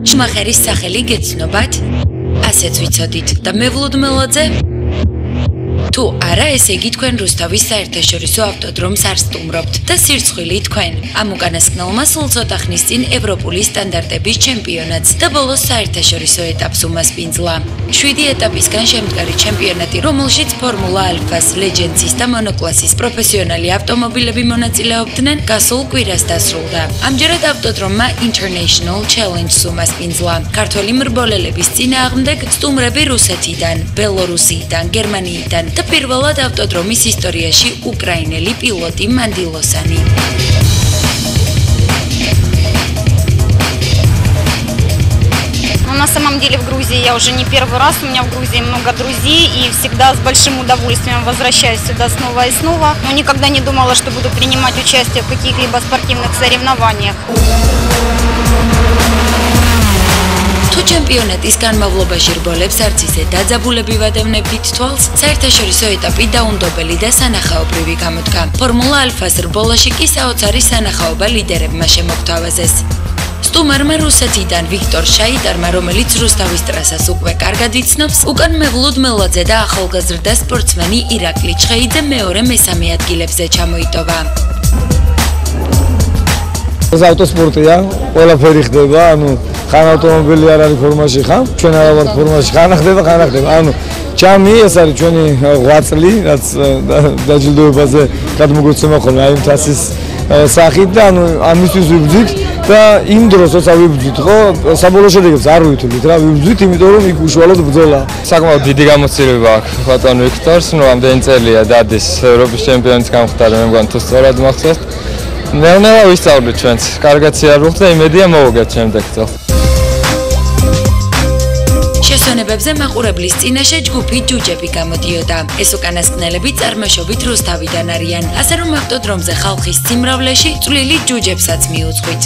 შუმახერის სახელი გეცნობათ? ასეც ვიცოდით და მევლუდმელაძე? თუ არა, ესე იგი თქვენ რუსთავის საერთაშორისო ავტოდრომს არ სტუმრობთ და სირცხვილი თქვენ. ამ უკანასკნელმა სულ ცოტა ხნის წინ ევროპული სტანდარტების ჩემპიონატს და ბოლოს საერთაშორისო ეტაპს უმასპინძლა. 7 ეტაპისგან შემდგარი ჩემპიონატი, რომელშიც ფორმულა ალფას, ლეგენდსის და მონოკლასის პროფესიონალი ავტომობილები მონაწილეობდნენ, გასულ კვირას დასრულდა. ამჯერად ავტოდრომმა International Challenge-ს უმასპინძლა. ქართველი მრბოლელების წინააღმდეგ სტუმრები რუსეთიდან, ბელორუსიიდან, გერმანიიდან და პირველად ავტოდრომის ისტორიაში უკრაინელი პილოტი მანდილოსანი. На самом деле в Грузии я уже не первый раз, у меня в Грузии много друзей и всегда с большим удовольствием возвращаюсь сюда снова и снова. Но никогда не думала, что буду принимать участие в каких-либо спортивных соревнованиях. თუ ჩემპიონატის განმავლობაში რბოლებს არც ისე დაძაბულები ვადევნებდით თვალს, საერთაშორისო ეტაპი დაუნდობელი და სანახაობრივი გამოდგა. ფორმულა ალფას რბოლაში კი საოცარი სანახაობა ლიდერებმა შემოგთავაზეს. სტუმარმა რუსეთიდან ვიქტორ შაიტარმა, რომელიც რუსთავის ტრასას უკვე კარგად იცნობს, უკან მევლუდმელაძე და ახალგაზრდა სპორტსმენი ირაკლი ჩხეიძე მეორე-მესამე ადგილებზე ჩამოიტოვა. ეს ავტოსპორტია, ყველაფერი ხდება, ხან ავტომობილი არ არის ფორმაში ხან, ჩვენ არ ვართ ფორმაში, ხან ხდება. ჩემი ეს არის ჩვენი ღვაწლი, რაც დაჯილდოებაზე გადმოგვეცემა ხოლმე აი თასის სახით და ამისთვის ვიბრძვით და იმ დროს როცა ვიბრძვით, ხო, საბოლოო შედეგებს არ ვითვლით რა, ვიბრძვით, იმიტომ რომ იქ უშუალოდ ბრძოლა. საკმაოდ დიდი გამოცდილება აქვს ბატონ ვიქტორს, ამდენი წელია დადის ევროპის ჩემპიონის გამხდარი, მე მგონი თუ სწორად მახსოვს. ნელ-ნელა ვისწავლით ჩვენც, კარგად სიარულთ და იმედია მოვუგებთ შემდეგ წელს. შესვენებებზე მაყურებლის წინაშე ჯგუფი ჯუჯები გამოდიოდა. ეს უკანასკნელები წარმოშობით რუსთავიდან არიან, ასე რომ ავტოდრომზე ხალხის სიმრავლეში წვლილი ჯუჯებსაც მიუძღვით.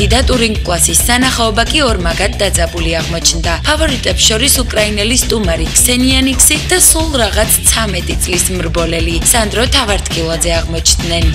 და ტურინგ კლასის სანახაობა კი ორმაგად დაძაბული აღმოჩნდა. ფავორიტებს შორის უკრაინელი სტუმარი ქსენია ნიქსი და სულ რაღაც 13 წლის მრბოლელი სანდრო თავარტკილაძე აღმოჩნდნენ.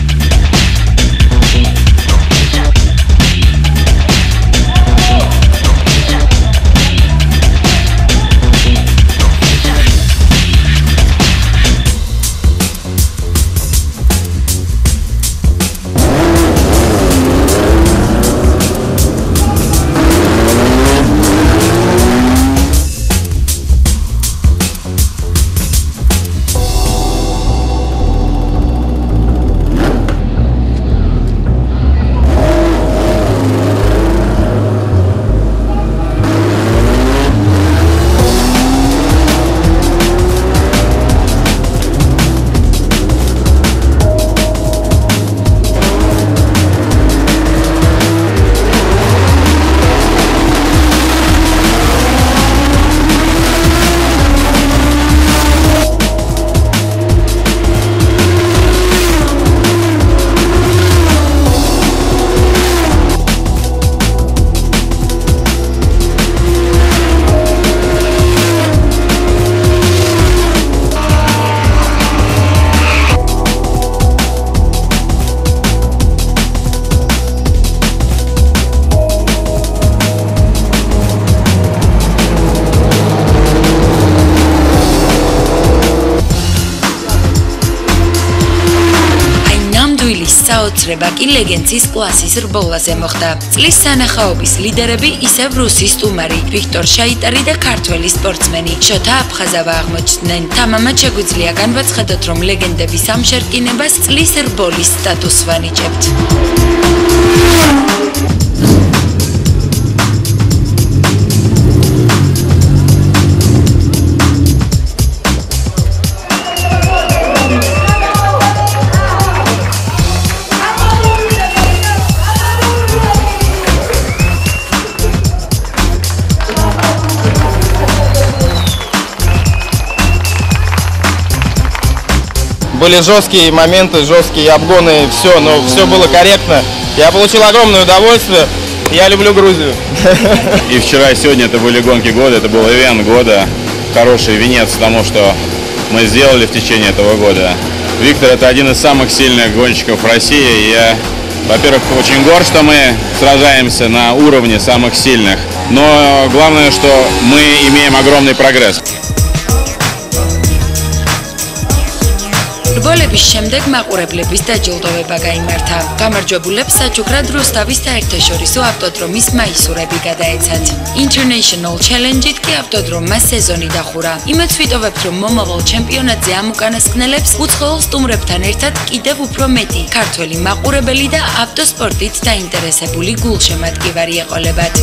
საოცრება კი ლეგენდის კლასის რბოლაზე მოხდა. წლის სანახაობის ლიდერები ისევ რუსი სტუმარი ვიქტორ შაიტარი და ქართველი სპორტსმენი შოთა აფხაზავა აღმოჩნდნენ. თამამად შეგვიძლია განვაცხადოთ, რომ ლეგენდების ამ შერკინებას წლის რბოლის სტატუსს ვანიჭებთ. были жесткие моменты, жесткие обгоны, все, но все было корректно. Я получил огромное удовольствие. Я люблю Грузию. И вчера, и сегодня это были гонки года, это был ивент года. Хороший венец тому, что мы сделали в течение этого года. Виктор — это один из самых сильных гонщиков России. Я, во-первых, очень горд, что мы сражаемся на уровне самых сильных. Но главное, что мы имеем огромный прогресс. რბოლების შემდეგ მაყურებლების დაჯილდოვება გაიმართა. გამარჯვებულებს საჩუქრად რუსთავის საერთაშორისო ავტოდრომის მაისურები გადაეცათ. International Challenge-ით კი ავტოდრომმა სეზონი დახურა. იმედს ვიტოვებთ, რომ მომავალ ჩემპიონატზე ამ უკანასკნელებს უცხოელ სტუმრებთან ერთად კიდევ უფრო მეტი ქართველი მაყურებელი და ავტოსპორტით დაინტერესებული გულშემატკივარი ეყოლებათ.